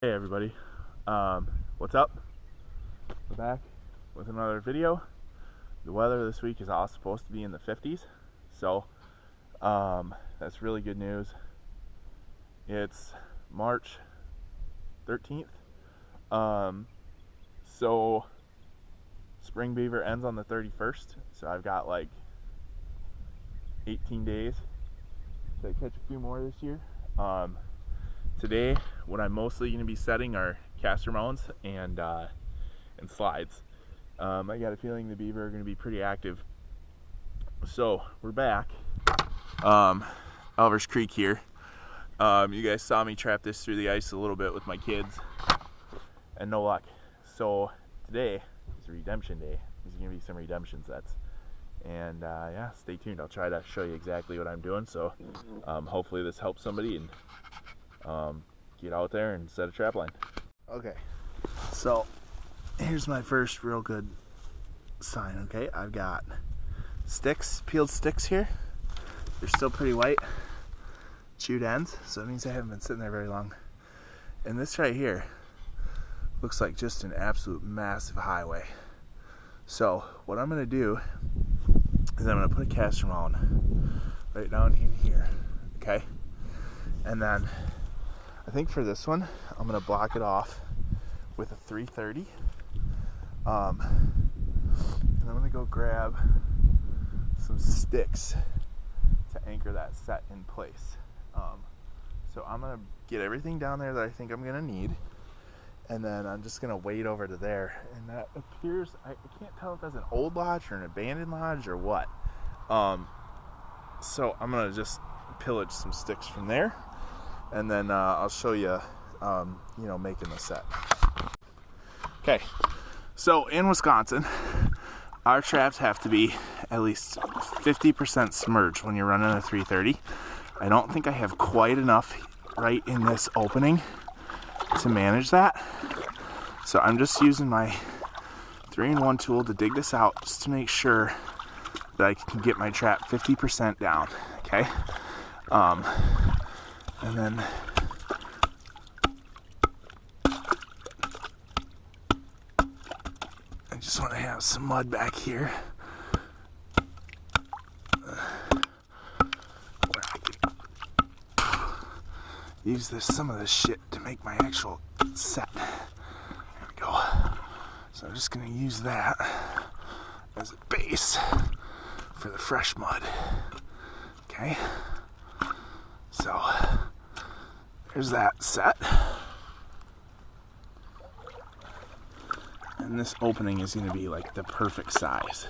Hey everybody, what's up? We're back with another video. The weather this week is all supposed to be in the 50s, so that's really good news. It's March 13th, so spring beaver ends on the 31st, so I've got like 18 days to catch a few more this year. Today, what I'm mostly going to be setting are Castor mounds and slides. I got a feeling the beaver are going to be pretty active. So we're back. Elvers Creek here. You guys saw me trap this through the ice a little bit with my kids, and no luck. So today is redemption day. There's going to be some redemption sets. And yeah, stay tuned. I'll try to show you exactly what I'm doing. So hopefully this helps somebody and get out there and set a trap line. Okay, so here's my first real good sign. Okay, I've got sticks, peeled sticks here. They're still pretty white, chewed ends, so it means they haven't been sitting there very long. And this right here looks like just an absolute massive highway. So what I'm gonna do is I'm gonna put a Castor mound right down in here, okay? And then I think for this one, I'm gonna block it off with a 330. And I'm gonna go grab some sticks to anchor that set in place. So I'm gonna get everything down there that I think I'm gonna need, and then I'm just gonna wade over to there. And that appears, I can't tell if that's an old lodge or an abandoned lodge or what. So I'm gonna just pillage some sticks from there, and then I'll show you, making the set. Okay, so in Wisconsin, our traps have to be at least 50% submerged when you're running a 330. I don't think I have quite enough right in this opening to manage that. So I'm just using my 3-in-1 tool to dig this out just to make sure that I can get my trap 50% down, okay? And then I just want to have some mud back here where I can use some of this shit to make my actual set. There we go. So I'm just going to use that as a base for the fresh mud. Okay. So there's that set. And this opening is going to be like the perfect size.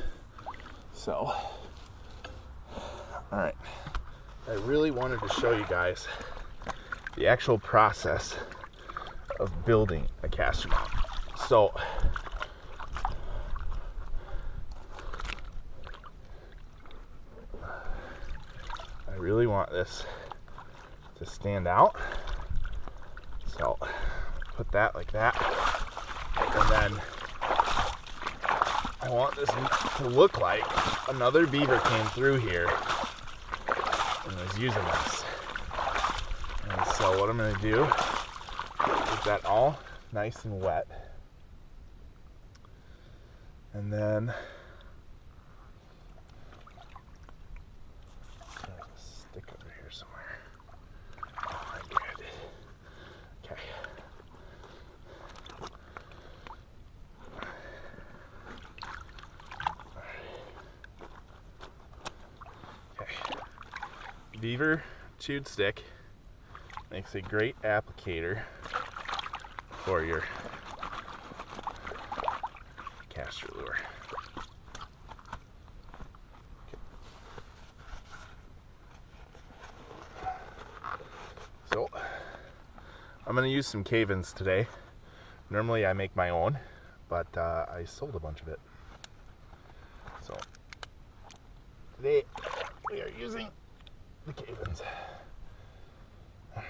So, alright. I really wanted to show you guys the actual process of building a Castor mount. So, I really want this to stand out. So, put that like that. And then I want this to look like another beaver came through here and was using this. And so what I'm going to do is that all nice and wet. And then there's a stick over here somewhere. Oh, good. Okay. Beaver chewed stick makes a great applicator for your Castor lure. Okay. So I'm going to use some cave-ins today. Normally I make my own, but I sold a bunch of it. So today we are using the cave-ins. All right.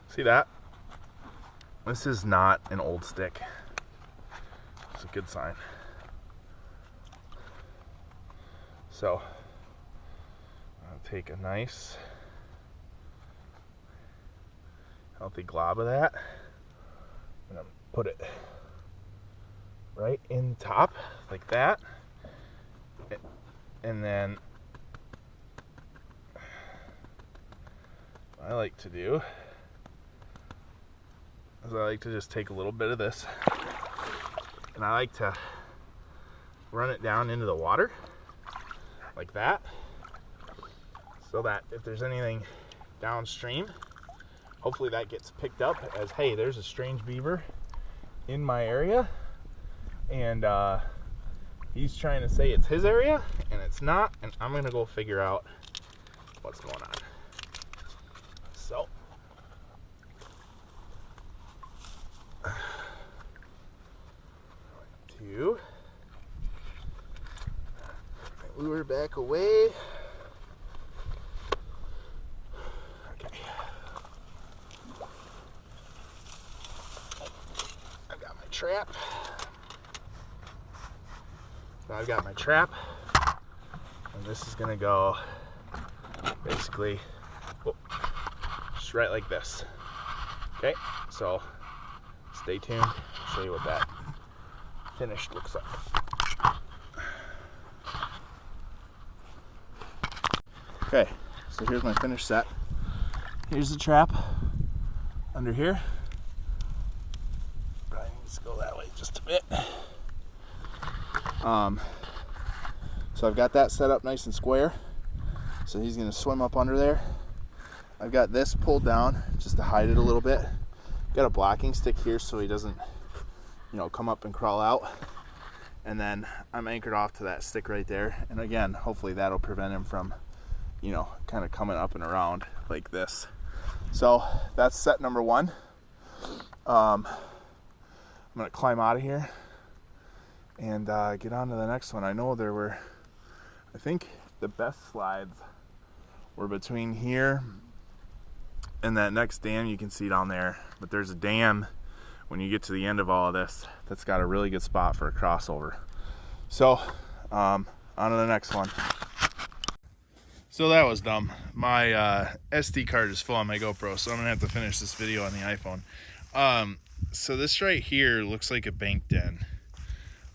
See that? This is not an old stick. It's a good sign. So I'll take a nice healthy glob of that. I'm gonna put it right in top like that. And then what I like to do is I like to just take a little bit of this and I like to run it down into the water like that, so that if there's anything downstream, hopefully that gets picked up as, hey, there's a strange beaver in my area, and he's trying to say it's his area, and it's not, and I'm gonna go figure out what's going on. So, two, lure back away. Okay. I've got my trap. So I've got my trap, and this is gonna go basically just right like this. Okay, so stay tuned. I'll show you what that finished looks like. Okay, so here's my finished set. Here's the trap under here. Probably needs to go that way just a bit. So I've got that set up nice and square. So he's gonna swim up under there. I've got this pulled down just to hide it a little bit. Got a blocking stick here so he doesn't, come up and crawl out. And then I'm anchored off to that stick right there. And again, hopefully that'll prevent him from, kind of coming up and around like this. So that's set number one. I'm gonna climb out of here and get on to the next one. I know I think the best slides were between here and that next dam you can see down there. But there's a dam when you get to the end of all of this that's got a really good spot for a crossover. So on to the next one. So that was dumb. My SD card is full on my GoPro, so I'm gonna have to finish this video on the iPhone. So this right here looks like a bank den.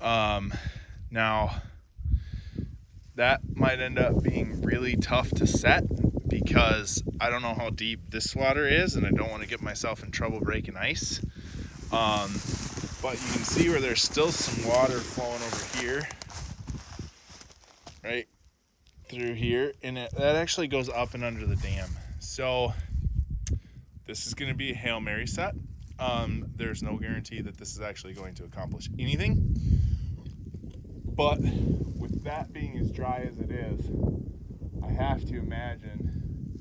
Now that might end up being really tough to set because I don't know how deep this water is and I don't want to get myself in trouble breaking ice. But you can see where there's still some water flowing over here, right through here, and that actually goes up and under the dam. So this is going to be a Hail Mary set. There's no guarantee that this is actually going to accomplish anything, but with that being as dry as it is, I have to imagine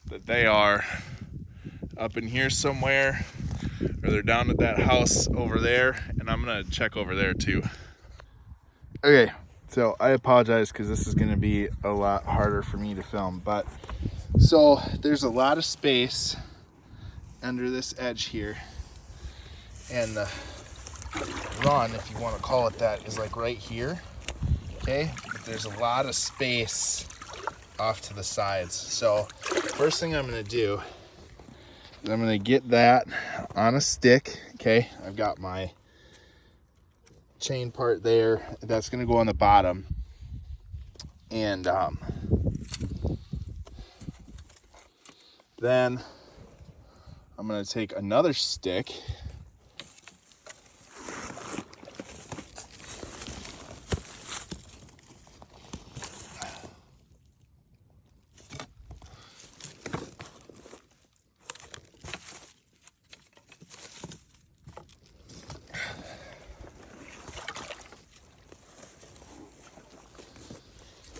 that they are up in here somewhere, or they're down at that house over there, and I'm gonna check over there too. Okay, so I apologize because this is gonna be a lot harder for me to film, but so there's a lot of space under this edge here, and the run, if you want to call it that, is like right here. Okay, but there's a lot of space off to the sides. So first thing I'm going to do is I'm going to get that on a stick. Okay, I've got my chain part there. That's going to go on the bottom, and then I'm going to take another stick .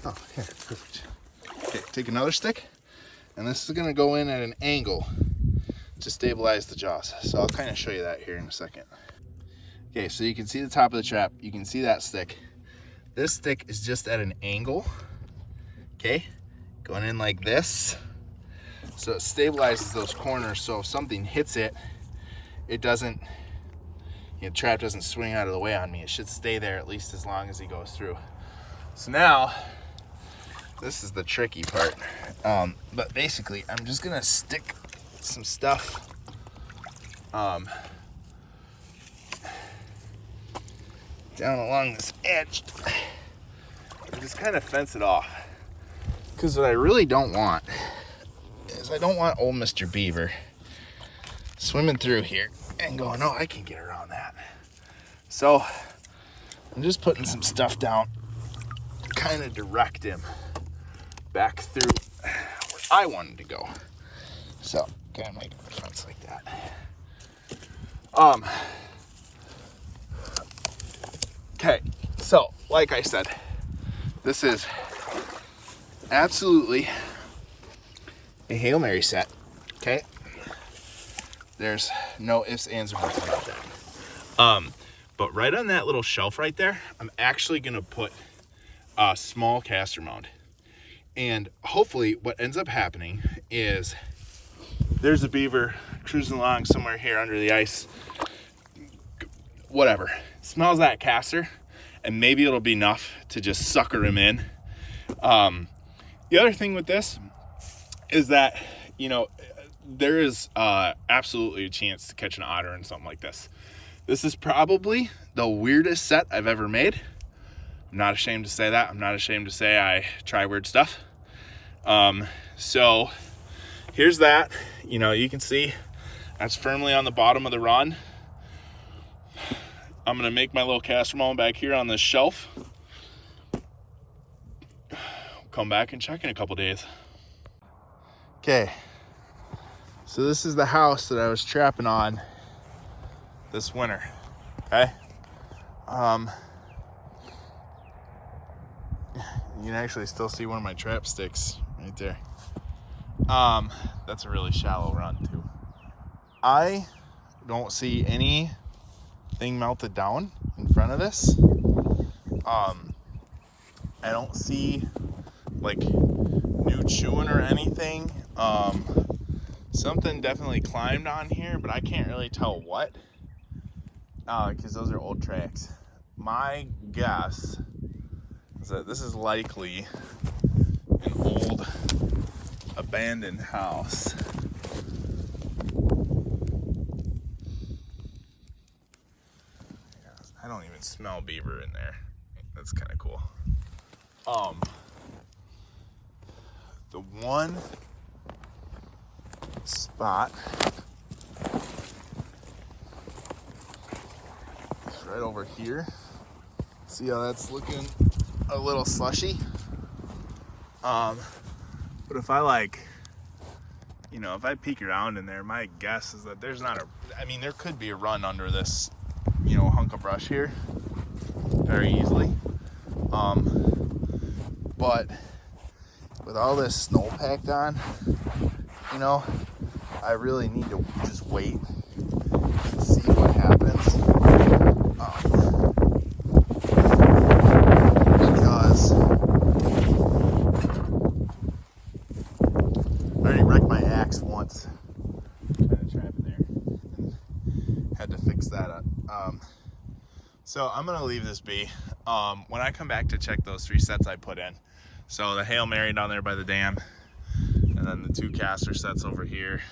Oh, here, perfect. Okay, take another stick, and this is gonna go in at an angle to stabilize the jaws. So I'll kind of show you that here in a second. Okay, so you can see the top of the trap. You can see that stick. This stick is just at an angle, okay? Going in like this. So it stabilizes those corners, so if something hits it, it doesn't, the trap doesn't swing out of the way on me. It should stay there at least as long as he goes through. So now, this is the tricky part. But basically, I'm just gonna stick some stuff down along this edge and just kind of fence it off. Because what I really don't want is I don't want old Mr. Beaver swimming through here and going, oh, I can get around that. So I'm just putting some stuff down to kind of direct him back through where I wanted to go. So kind of make a fence like that. Okay, so like I said, this is absolutely a Hail Mary set. Okay, there's no ifs, ands, or buts about that. But right on that little shelf right there, I'm actually gonna put a small Castor mound. And hopefully what ends up happening is there's a beaver cruising along somewhere here under the ice, whatever, smells that Castor, and maybe it'll be enough to just sucker him in. The other thing with this is that, you know, there is absolutely a chance to catch an otter in something like this. This is probably the weirdest set I've ever made. I'm not ashamed to say that. I'm not ashamed to say I try weird stuff. So here's that. You know, you can see that's firmly on the bottom of the run. I'm gonna make my little Castor mound back here on this shelf. Come back and check in a couple days. Okay, so this is the house that I was trapping on this winter. Okay, you can actually still see one of my trap sticks right there. That's a really shallow run too. I don't see anything melted down in front of this. I don't see like new chewing or anything. Something definitely climbed on here, but I can't really tell what, because those are old tracks. My guess is that this is likely an old abandoned house. I don't even smell beaver in there. That's kind of cool. The one spot is right over here. See how that's looking a little slushy? But if I if I peek around in there, my guess is that there's not there could be a run under this, hunk of brush here very easily. But with all this snow packed on, I really need to just wait and see what happens. Because I already wrecked my axe once trying to trap it there and had to fix that up. So I'm gonna leave this be. When I come back to check those 3 sets I put in, so the Hail Mary down there by the dam, and then the 2 Castor sets over here.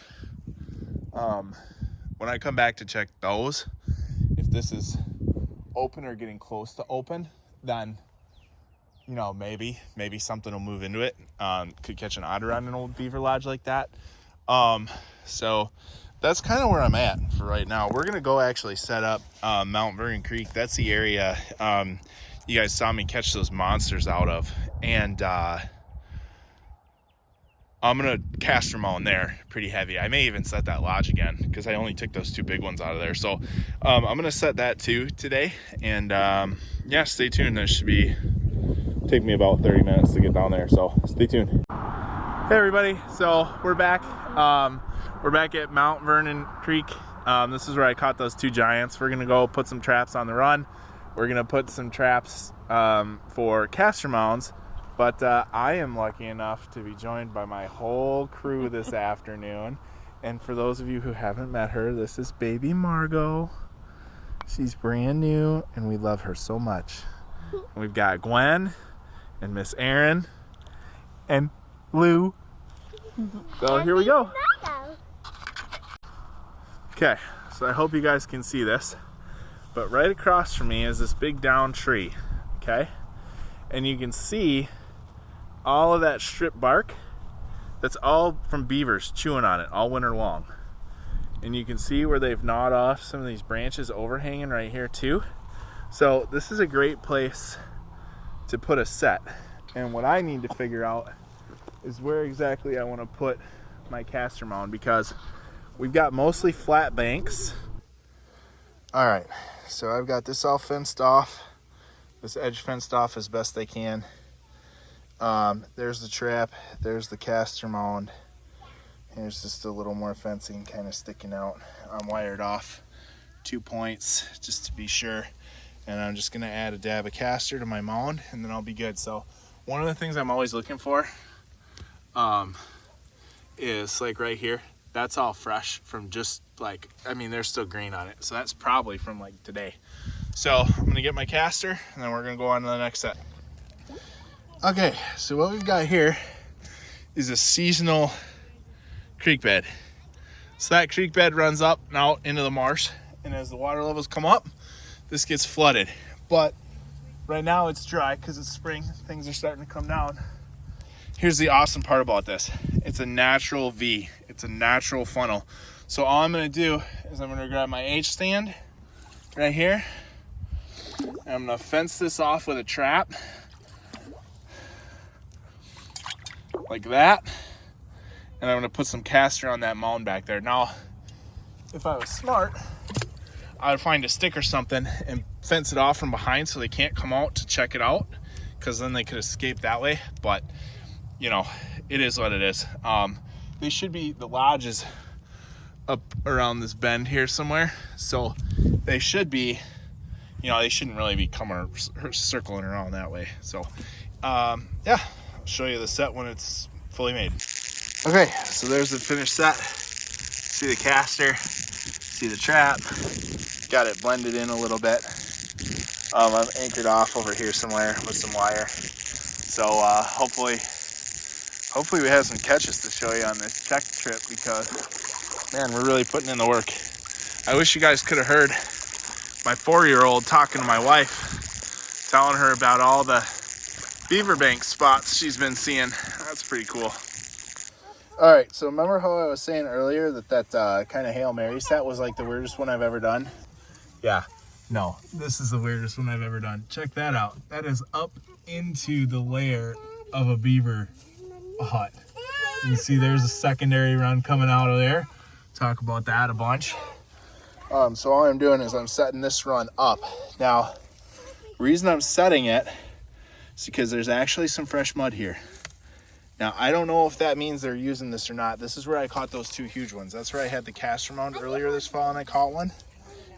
When I come back to check those, if this is open or getting close to open, then maybe something will move into it. Could catch an otter on an old beaver lodge like that. So that's kind of where I'm at for right now. We're gonna go actually set up Mount Vernon Creek. That's the area you guys saw me catch those monsters out of, and I'm gonna Castor mound there pretty heavy. I may even set that lodge again because I only took those 2 big ones out of there. So I'm gonna set that too today, and yeah, stay tuned. There should take me about 30 minutes to get down there, so stay tuned. Hey everybody, so we're back. We're back at Mount Vernon Creek. This is where I caught those 2 giants. We're gonna go put some traps on the run. We're gonna put some traps for Castor mounds, but I am lucky enough to be joined by my whole crew this afternoon. And for those of you who haven't met her, this is baby Margot. She's brand new and we love her so much. And we've got Gwen and Miss Erin and blue. So here we go. Okay, so I hope you guys can see this, but right across from me is this big down tree, okay? And you can see all of that strip bark. That's all from beavers chewing on it all winter long. And you can see where they've gnawed off some of these branches overhanging right here too. So this is a great place to put a set. And what I need to figure out is where exactly I want to put my castor mound, because we've got mostly flat banks. All right, so I've got this all fenced off, this edge fenced off as best they can. There's the trap, there's the castor mound. Here's just a little more fencing kind of sticking out. I'm wired off 2 points just to be sure. And I'm just gonna add a dab of castor to my mound and then I'll be good. So one of the things I'm always looking for is like right here. That's all fresh from just like, I mean, there's still green on it. So that's probably from like today. So I'm gonna get my castor and then we're gonna go on to the next set. Okay, so what we've got here is a seasonal creek bed. So that creek bed runs up and out into the marsh, and as the water levels come up, this gets flooded. But right now it's dry because it's spring, things are starting to come down. Here's the awesome part about this. It's a natural V, it's a natural funnel. So all I'm gonna do is I'm gonna grab my H stand right here, and I'm gonna fence this off with a trap like that, and I'm gonna put some castor on that mound back there. Now, if I was smart, I would find a stick or something and fence it off from behind so they can't come out to check it out, because then they could escape that way. But you know, it is what it is. They should be, the lodge is up around this bend here somewhere, so they should be, you know, they shouldn't really be coming or circling around that way. So yeah, I'll show you the set when it's fully made. Okay, so there's the finished set. See the castor, see the trap. Got it blended in a little bit. I'm anchored off over here somewhere with some wire. So hopefully we have some catches to show you on this check trip, because man, we're really putting in the work. I wish you guys could have heard my 4-year-old talking to my wife, telling her about all the beaver bank spots she's been seeing. That's pretty cool. All right, so remember how I was saying earlier that kind of Hail Mary set was like the weirdest one I've ever done? Yeah, no, this is the weirdest one I've ever done. Check that out. That is up into the lair of a beaver hut. You can see there's a secondary run coming out of there. Talk about that a bunch. So all I'm doing is I'm setting this run up. Now, the reason I'm setting it is because there's actually some fresh mud here. Now, I don't know if that means they're using this or not. This is where I caught those 2 huge ones. That's where I had the castor mound earlier this fall and I caught one.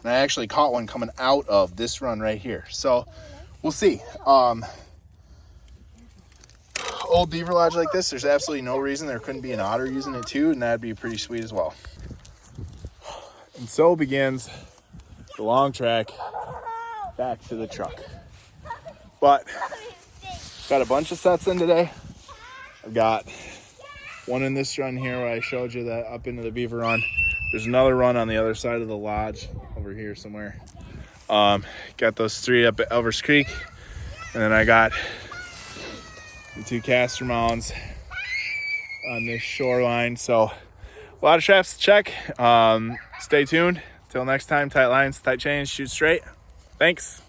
And I actually caught one coming out of this run right here. So we'll see. Old beaver lodge like this, there's absolutely no reason there couldn't be an otter using it too, and that'd be pretty sweet as well. And so begins the long trek back to the truck. But got a bunch of sets in today. I've got one in this run here where I showed you that up into the beaver run. There's another run on the other side of the lodge over here somewhere. Got those 3 up at Elvers Creek, and then I got the 2 castor mounds on this shoreline. So a lot of traps to check. Stay tuned. Till next time, tight lines, tight chains, shoot straight. Thanks.